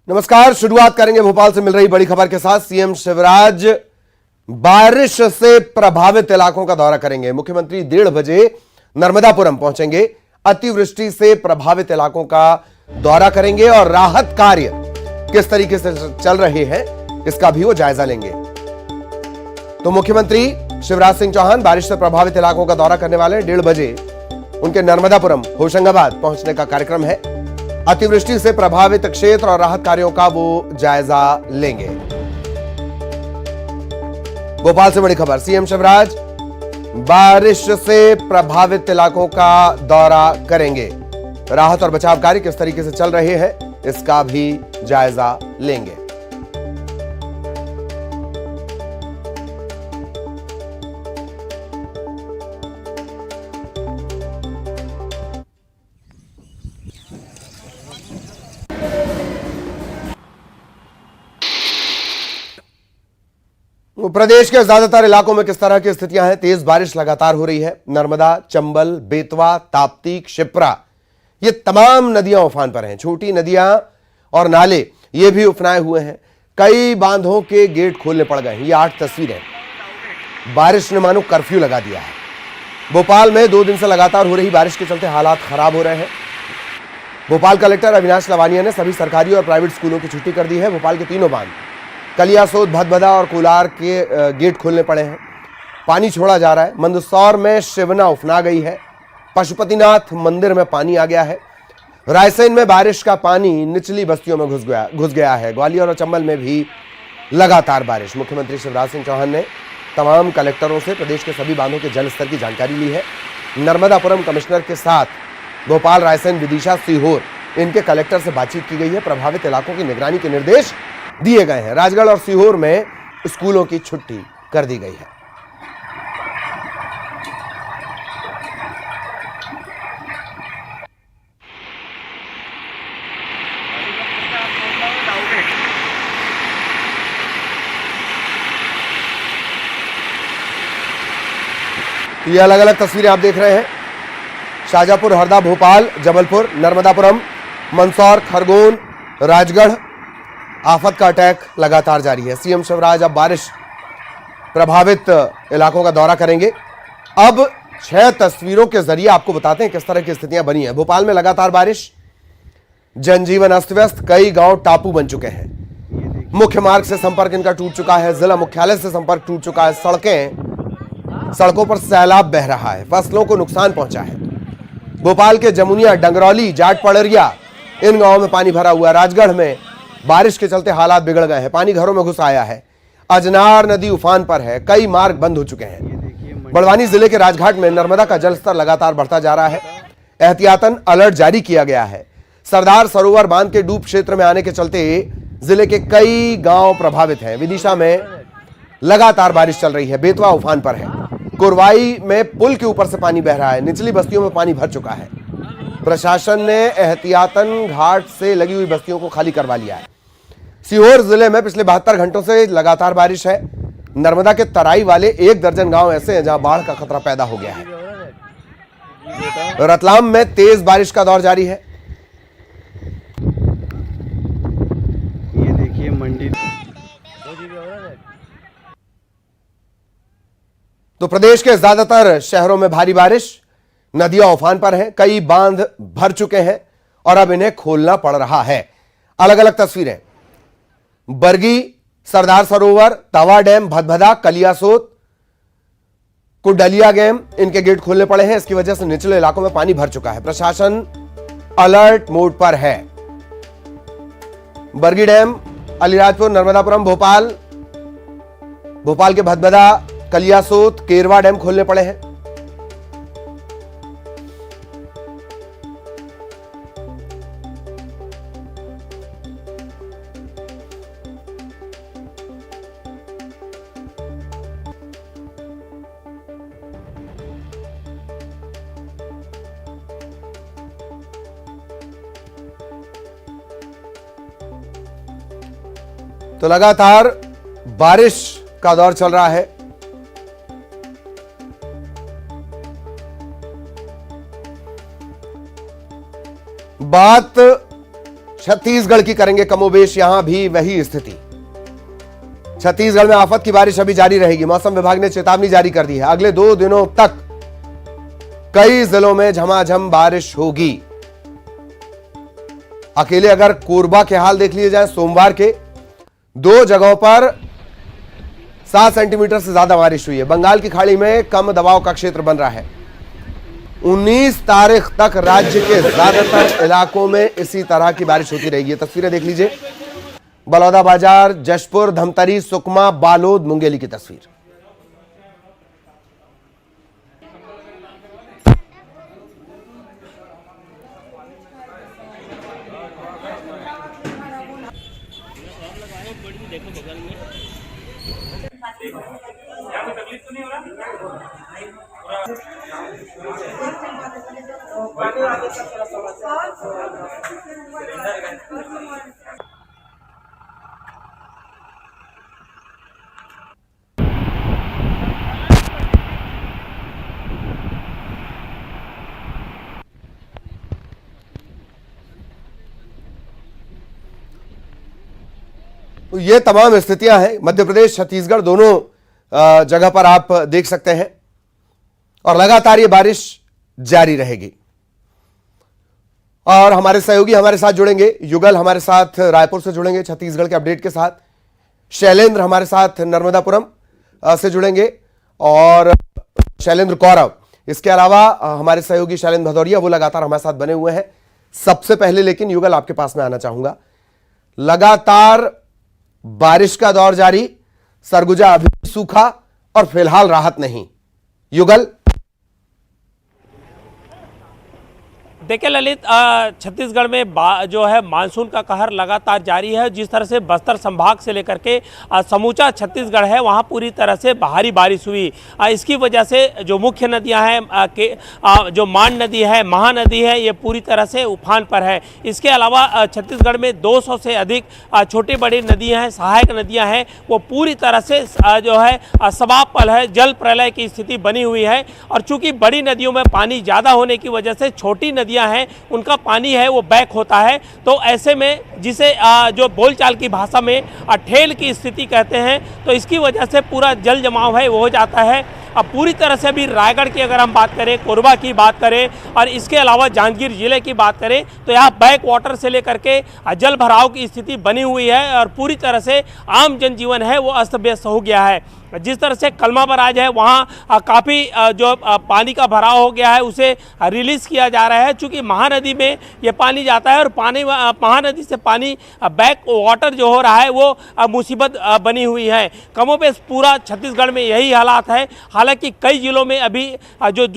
नमस्कार। शुरुआत करेंगे भोपाल से मिल रही बड़ी खबर के साथ। सीएम शिवराज बारिश से प्रभावित इलाकों का दौरा करेंगे। मुख्यमंत्री 1:30 बजे नर्मदापुरम पहुंचेंगे, अतिवृष्टि से प्रभावित इलाकों का दौरा करेंगे और राहत कार्य किस तरीके से चल रहे हैं इसका भी वो जायजा लेंगे। तो मुख्यमंत्री शिवराज सिंह चौहान बारिश से प्रभावित इलाकों का दौरा करने वाले हैं। 1:30 बजे उनके नर्मदापुरम होशंगाबाद पहुंचने का कार्यक्रम है। अतिवृष्टि से प्रभावित क्षेत्र और राहत कार्यों का वो जायजा लेंगे। भोपाल से बड़ी खबर। सीएम शिवराज बारिश से प्रभावित इलाकों का दौरा करेंगे। राहत और बचाव कार्य किस तरीके से चल रहे हैं इसका भी जायजा लेंगे। प्रदेश के ज्यादातर इलाकों में किस तरह की स्थितियां हैं? तेज बारिश लगातार हो रही है। नर्मदा, चंबल, बेतवा, ताप्ती, क्षिप्रा ये तमाम नदियां उफान पर हैं। छोटी नदियां और नाले ये भी उफनाए हुए हैं। कई बांधों के गेट खोलने पड़ गए हैं। ये 8 तस्वीरें। बारिश ने मानो कर्फ्यू लगा दिया है। भोपाल में 2 दिन से लगातार हो रही बारिश के चलते हालात खराब हो रहे हैं। भोपाल कलेक्टर अविनाश लवानिया ने सभी सरकारी और प्राइवेट स्कूलों की छुट्टी कर दी है। भोपाल के तीनों बांध कलियासोत, भदभदा और कोलार के गेट खोलने पड़े हैं। पानी छोड़ा जा रहा है। मंदसौर में शिवना उफना गई है। पशुपतिनाथ मंदिर में पानी आ गया है। रायसेन में बारिश का पानी निचली बस्तियों में घुस गया है। ग्वालियर और चंबल में भी लगातार बारिश। मुख्यमंत्री शिवराज सिंह चौहान ने तमाम कलेक्टरों से प्रदेश के सभी बांधों के जल स्तर की जानकारी ली है। नर्मदापुरम कमिश्नर के साथ भोपाल, रायसेन, विदिशा, सीहोर इनके कलेक्टर से बातचीत की गई है। प्रभावित इलाकों की निगरानी के निर्देश दिए गए हैं। राजगढ़ और सीहोर में स्कूलों की छुट्टी कर दी गई है। ये अलग अलग तस्वीरें आप देख रहे हैं। शाजापुर, हरदा, भोपाल, जबलपुर, नर्मदापुरम, मंदसौर, खरगोन, राजगढ़। आफत का अटैक लगातार जारी है। सीएम शिवराज अब बारिश प्रभावित इलाकों का दौरा करेंगे। अब 6 तस्वीरों के जरिए आपको बताते हैं किस तरह की स्थितियां बनी है। भोपाल में लगातार बारिश, जनजीवन अस्त व्यस्त। कई गांव टापू बन चुके हैं। मुख्य मार्ग से संपर्क इनका टूट चुका है। जिला मुख्यालय से संपर्क टूट चुका है। सड़कों पर सैलाब बह रहा है। फसलों को नुकसान पहुंचा है। भोपाल के जमुनिया, डंगरौली, जाट पड़रिया इन गांवों में पानी भरा हुआ है। राजगढ़ में बारिश के चलते हालात बिगड़ गए हैं। पानी घरों में घुस आया है। अजनार नदी उफान पर है। कई मार्ग बंद हो चुके हैं। बड़वानी जिले के राजघाट में नर्मदा का जलस्तर लगातार बढ़ता जा रहा है। एहतियातन अलर्ट जारी किया गया है। सरदार सरोवर बांध के डूब क्षेत्र में आने के चलते जिले के कई गांव प्रभावित हैं। विदिशा में लगातार बारिश चल रही है। बेतवा उफान पर है। कुरवाई में पुल के ऊपर से पानी बह रहा है। निचली बस्तियों में पानी भर चुका है। प्रशासन ने एहतियातन घाट से लगी हुई बस्तियों को खाली करवा लिया है। सीहोर जिले में पिछले 72 घंटों से लगातार बारिश है। नर्मदा के तराई वाले 1 दर्जन गांव ऐसे हैं जहां बाढ़ का खतरा पैदा हो गया है। रतलाम में तेज बारिश का दौर जारी है। ये देखिए मंडी। तो प्रदेश के ज्यादातर शहरों में भारी बारिश। नदियां उफान पर हैं। कई बांध भर चुके हैं और अब इन्हें खोलना पड़ रहा है। अलग अलग तस्वीरें। बरगी, सरदार सरोवर, तवा डैम, भदभदा, कलियासोत, कुडलिया डैम इनके गेट खोलने पड़े हैं। इसकी वजह से निचले इलाकों में पानी भर चुका है। प्रशासन अलर्ट मोड पर है। बरगी डैम, अलीराजपुर, नर्मदापुरम, भोपाल के भदभदा, कलियासोत, केरवा डैम खोलने पड़े हैं। तो लगातार बारिश का दौर चल रहा है। बात छत्तीसगढ़ की करेंगे कमोबेश, यहां भी वही स्थिति। छत्तीसगढ़ में आफत की बारिश अभी जारी रहेगी। मौसम विभाग ने चेतावनी जारी कर दी है, अगले 2 दिनों तक कई जिलों में झमाझम बारिश होगी। अकेले अगर कोरबा के हाल देख लिए जाए, सोमवार के 2 जगहों पर 7 सेंटीमीटर से ज्यादा बारिश हुई है। बंगाल की खाड़ी में कम दबाव का क्षेत्र बन रहा है। 19 तारीख तक राज्य के ज्यादातर इलाकों में इसी तरह की बारिश होती रहेगी। तस्वीरें देख लीजिए, बलौदाबाजार, जशपुर, धमतरी, सुकमा, बालोद, मुंगेली की तस्वीर। तो ये तमाम स्थितियां हैं। मध्य प्रदेश, छत्तीसगढ़ दोनों जगह पर आप देख सकते हैं और लगातार ये बारिश जारी रहेगी। और हमारे सहयोगी हमारे साथ जुड़ेंगे, युगल हमारे साथ रायपुर से जुड़ेंगे छत्तीसगढ़ के अपडेट के साथ, शैलेंद्र हमारे साथ नर्मदापुरम से जुड़ेंगे और शैलेंद्र कौरव, इसके अलावा हमारे सहयोगी शैलेंद्र भदौरिया वो लगातार हमारे साथ बने हुए हैं। सबसे पहले लेकिन युगल आपके पास में आना चाहूंगा, लगातार बारिश का दौर जारी, सरगुजा अभी सूखा और फिलहाल राहत नहीं। युगल, देखिए ललित, छत्तीसगढ़ में जो है मानसून का कहर लगातार जारी है। जिस तरह से बस्तर संभाग से लेकर के समूचा छत्तीसगढ़ है, वहाँ पूरी तरह से भारी बारिश हुई। इसकी वजह से जो मुख्य नदियाँ हैं, जो मान नदी है, महानदी है, ये पूरी तरह से उफान पर है। इसके अलावा छत्तीसगढ़ में 200 से अधिक छोटी बड़ी नदियाँ हैं, सहायक नदियाँ हैं, वो पूरी तरह से जो है समापल है, जल प्रलय की स्थिति बनी हुई है। और चूंकि बड़ी नदियों में पानी ज़्यादा होने की वजह से छोटी नदियाँ हैं उनका पानी है वो बैक होता है। तो ऐसे में जिसे जो बोलचाल की भाषा में ठेल की स्थिति कहते हैं, तो इसकी वजह से पूरा जल जमाव है वो हो जाता है। अब पूरी तरह से अभी रायगढ़ की अगर हम बात करें, कोरबा की बात करें और इसके अलावा जांजगीर जिले की बात करें, तो यहाँ बैक वाटर से लेकर के जल भराव की स्थिति बनी हुई है और पूरी तरह से आम जनजीवन है वो अस्त व्यस्त हो गया है। जिस तरह से कलमा बराज है वहाँ काफ़ी जो पानी का भराव हो गया है उसे रिलीज़ किया जा रहा है, चूँकि महानदी में ये पानी जाता है और पानी महानदी से पानी बैक वाटर जो हो रहा है वो मुसीबत बनी हुई है। कमोबेश पूरा छत्तीसगढ़ में यही हालात है। हालांकि कई जिलों में अभी जो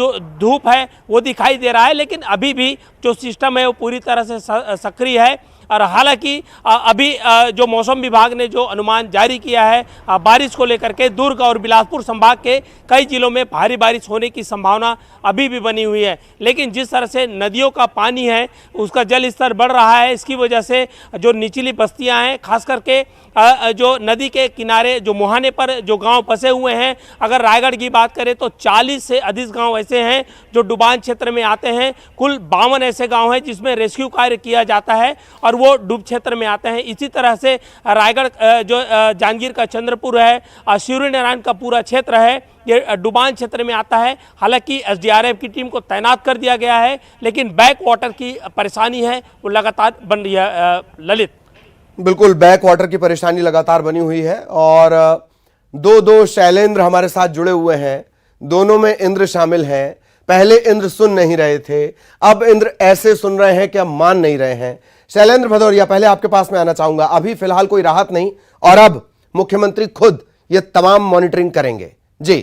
धूप है वो दिखाई दे रहा है, लेकिन अभी भी जो सिस्टम है वो पूरी तरह से सक्रिय है। और हालांकि अभी जो मौसम विभाग ने जो अनुमान जारी किया है बारिश को लेकर के, दुर्ग और बिलासपुर संभाग के कई जिलों में भारी बारिश होने की संभावना अभी भी बनी हुई है। लेकिन जिस तरह से नदियों का पानी है उसका जल स्तर बढ़ रहा है, इसकी वजह से जो निचली बस्तियां हैं, खास करके जो नदी के किनारे जो मुहाने पर जो गांव बसे हुए हैं, अगर रायगढ़ की बात करें तो 40 से अधिक गांव ऐसे हैं जो डुबान क्षेत्र में आते हैं। कुल 52 ऐसे गांव हैं जिसमें रेस्क्यू कार्य किया जाता है और वो डूब क्षेत्र में आते हैं। इसी तरह से रायगढ़ जो जांजगीर का चंद्रपुर है, सूर्य नारायण का पूरा क्षेत्र है, ये डुबान क्षेत्र में आता है। हालांकि एसडीआरएफ की टीम को तैनात कर दिया गया है, लेकिन बैक वाटर की परेशानी है वो लगातार बन रही है। ललित, बिल्कुल बैक वाटर की परेशानी लगातार बनी हुई है और दो शैलेंद्र हमारे साथ जुड़े हुए हैं, दोनों में इंद्र शामिल हैं। पहले इंद्र सुन नहीं रहे थे, अब इंद्र ऐसे सुन रहे हैं कि हम मान नहीं रहे हैं। शैलेंद्र भदौरिया, पहले आपके पास में आना चाहूंगा, अभी फिलहाल कोई राहत नहीं और अब मुख्यमंत्री खुद ये तमाम मॉनिटरिंग करेंगे। जी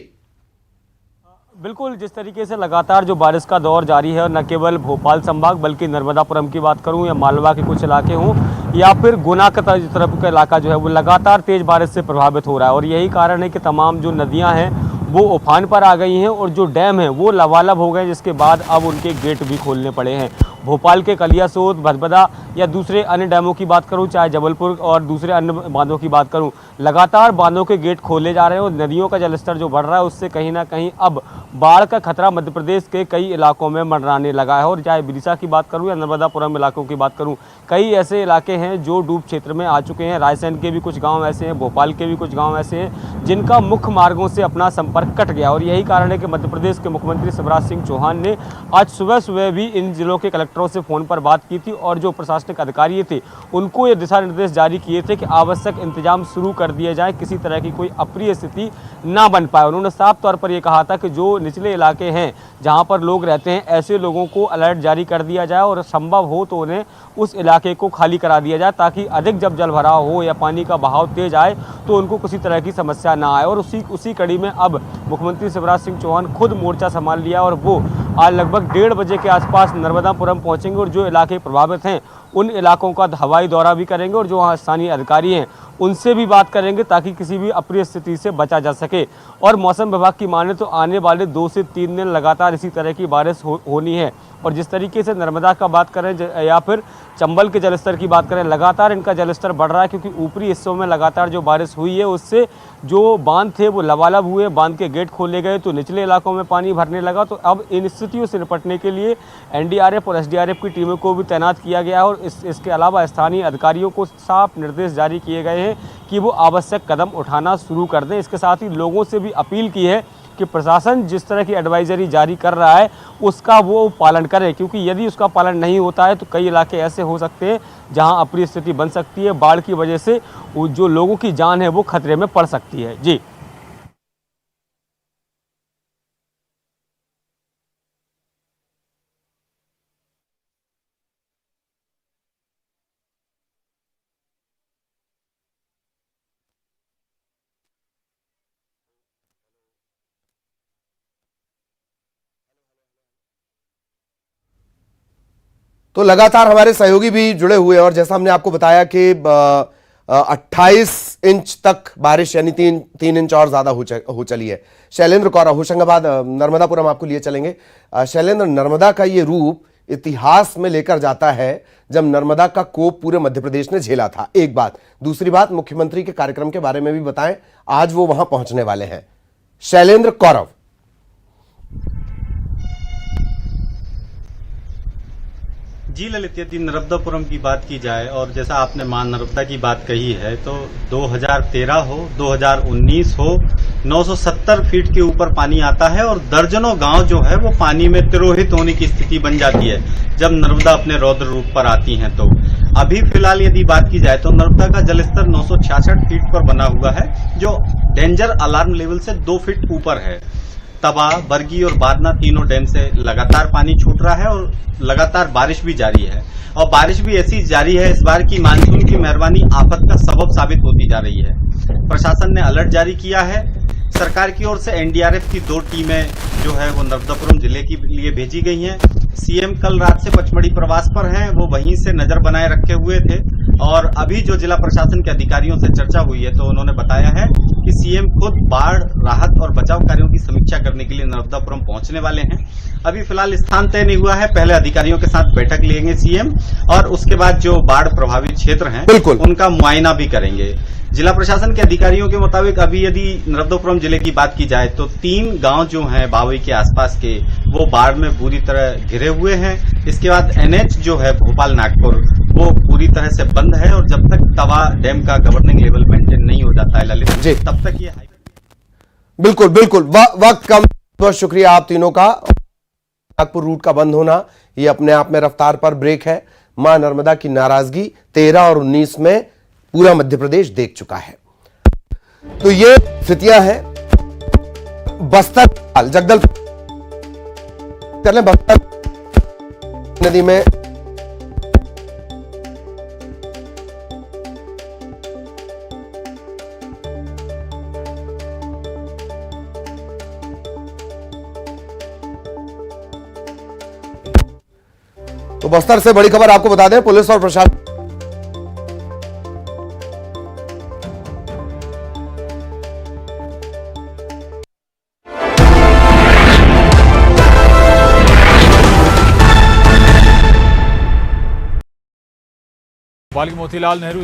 बिल्कुल, जिस तरीके से लगातार जो बारिश का दौर जारी है, और न केवल भोपाल संभाग बल्कि नर्मदापुरम की बात करूं या मालवा के कुछ इलाके हों या फिर गुना की तरफ का इलाका जो है वो लगातार तेज़ बारिश से प्रभावित हो रहा है। और यही कारण है कि तमाम जो नदियां हैं वो उफान पर आ गई हैं और जो डैम है वो लबालब हो गए, जिसके बाद अब उनके गेट भी खोलने पड़े हैं। भोपाल के कलियासोत, भदभदा या दूसरे अन्य डैमों की बात करूं, चाहे जबलपुर और दूसरे अन्य बांधों की बात करूं, लगातार बांधों के गेट खोले जा रहे हैं और नदियों का जलस्तर जो बढ़ रहा है उससे कहीं ना कहीं अब बाढ़ का खतरा मध्य प्रदेश के कई इलाकों में मंडराने लगा है। और चाहे बिरसा की बात करूं या नर्मदापुरम इलाकों की बात करूं, कई ऐसे इलाके हैं जो डूब क्षेत्र में आ चुके हैं। रायसेन के भी कुछ गाँव ऐसे हैं, भोपाल के भी कुछ गाँव ऐसे हैं जिनका मुख्य मार्गों से अपना संपर्क कट गया। और यही कारण है कि मध्य प्रदेश के मुख्यमंत्री शिवराज सिंह चौहान ने आज सुबह भी इन जिलों के कलेक्टरों से फ़ोन पर बात की थी और जो प्रशासनिक अधिकारी थे उनको ये दिशा निर्देश जारी किए थे कि आवश्यक इंतजाम शुरू कर दिए जाए, किसी तरह की कोई अप्रिय स्थिति ना बन पाए। उन्होंने साफ तौर पर यह कहा था कि जो निचले इलाके हैं जहां पर लोग रहते हैं, ऐसे लोगों को अलर्ट जारी कर दिया जाए और संभव हो तो उन्हें उस इलाके को खाली करा दिया जाए, ताकि अधिक जब जल भराव हो या पानी का बहाव तेज आए तो उनको किसी तरह की समस्या ना आए। और उसी कड़ी में अब मुख्यमंत्री शिवराज सिंह चौहान खुद मोर्चा संभाल लिया और वो आज लगभग 1:30 बजे के आसपास नर्मदापुरम पहुंचेंगे और जो इलाके प्रभावित हैं उन इलाकों का हवाई दौरा भी करेंगे और जो वहाँ स्थानीय अधिकारी हैं उनसे भी बात करेंगे ताकि किसी भी अप्रिय स्थिति से बचा जा सके। और मौसम विभाग की माने तो आने वाले 2 से 3 दिन लगातार इसी तरह की बारिश होनी है। और जिस तरीके से नर्मदा का बात करें या फिर चंबल के जलस्तर की बात करें, लगातार इनका जलस्तर बढ़ रहा है क्योंकि ऊपरी हिस्सों में लगातार जो बारिश हुई है उससे जो बांध थे वो लबालब हुए, बांध के गेट खोले गए तो निचले इलाकों में पानी भरने लगा। तो अब इन स्थितियों से निपटने के लिए एनडीआरएफ और एसडीआरएफ की टीमों को भी तैनात किया गया है और इसके अलावा स्थानीय अधिकारियों को साफ निर्देश जारी किए गए हैं कि वो आवश्यक कदम उठाना शुरू कर दें। इसके साथ ही लोगों से भी अपील की है कि प्रशासन जिस तरह की एडवाइजरी जारी कर रहा है उसका वो पालन करे, क्योंकि यदि उसका पालन नहीं होता है तो कई इलाके ऐसे हो सकते हैं जहां अप्रिय स्थिति बन सकती है। बाढ़ की वजह से जो लोगों की जान है वो खतरे में पड़ सकती है। जी तो लगातार हमारे सहयोगी भी जुड़े हुए हैं और जैसा हमने आपको बताया कि 28 इंच तक बारिश यानी 3 इंच और ज्यादा हो चली है। शैलेंद्र कौरव होशंगाबाद नर्मदापुरम आपको लिए चलेंगे। शैलेंद्र, नर्मदा का ये रूप इतिहास में लेकर जाता है जब नर्मदा का कोप पूरे मध्य प्रदेश ने झेला था, एक बात। दूसरी बात, मुख्यमंत्री के कार्यक्रम के बारे में भी बताएं, आज वो वहां पहुंचने वाले हैं। शैलेंद्र कौरव। जी ललित, यदि नर्मदापुरम की बात की जाए और जैसा आपने मां नर्मदा की बात कही है तो 2013 हो 2019 हो 970 फीट के ऊपर पानी आता है और दर्जनों गांव जो है वो पानी में तिरोहित होने की स्थिति बन जाती है जब नर्मदा अपने रौद्र रूप पर आती हैं। तो अभी फिलहाल यदि बात की जाए तो नर्मदा का जलस्तर 966 फीट पर बना हुआ है जो डेंजर अलार्म लेवल से 2 फीट ऊपर है। तवा, बरगी और बादना तीनों डैम से लगातार पानी छूट रहा है और लगातार बारिश भी जारी है और बारिश भी ऐसी जारी है इस बार की मानसून की मेहरबानी आफत का सबब साबित होती जा रही है। प्रशासन ने अलर्ट जारी किया है। सरकार की ओर से एनडीआरएफ की 2 टीमें जो है वो नर्मदापुरम जिले के लिए भेजी गई हैं। सीएम कल रात से पचमढ़ी प्रवास पर हैं, वो वहीं से नजर बनाए रखे हुए थे और अभी जो जिला प्रशासन के अधिकारियों से चर्चा हुई है तो उन्होंने बताया है कि सीएम खुद बाढ़, राहत और बचाव कार्यों की समीक्षा करने के लिए नर्मदापुरम पहुंचने वाले हैं। अभी फिलहाल स्थान तय नहीं हुआ है, पहले अधिकारियों के साथ बैठक लेंगे सीएम और उसके बाद जो बाढ़ प्रभावित क्षेत्र हैं उनका मुआयना भी करेंगे। जिला प्रशासन के अधिकारियों के मुताबिक अभी यदि नर्मदापुरम जिले की बात की जाए तो 3 गांव जो हैं बावई के आसपास के वो बाढ़ में पूरी तरह घिरे हुए हैं। इसके बाद एनएच जो है भोपाल नागपुर वो पूरी तरह से बंद है और जब तक तवा डैम का गवर्निंग लेवल मेंटेन नहीं हो जाता है ललित, तब तक ये बिल्कुल बिल्कुल वक्त कम। बहुत शुक्रिया आप तीनों का। नागपुर रूट का बंद होना ये अपने आप में रफ्तार पर ब्रेक है। मां नर्मदा की नाराजगी 13 और 19 में पूरा मध्य प्रदेश देख चुका है। तो ये स्थितियां हैं बस्तर जगदलपुर कर लें। बस्तर नदी में तो बस्तर से बड़ी खबर आपको बता दें, पुलिस और प्रशासन भोपाल के मोतीलाल नेहरू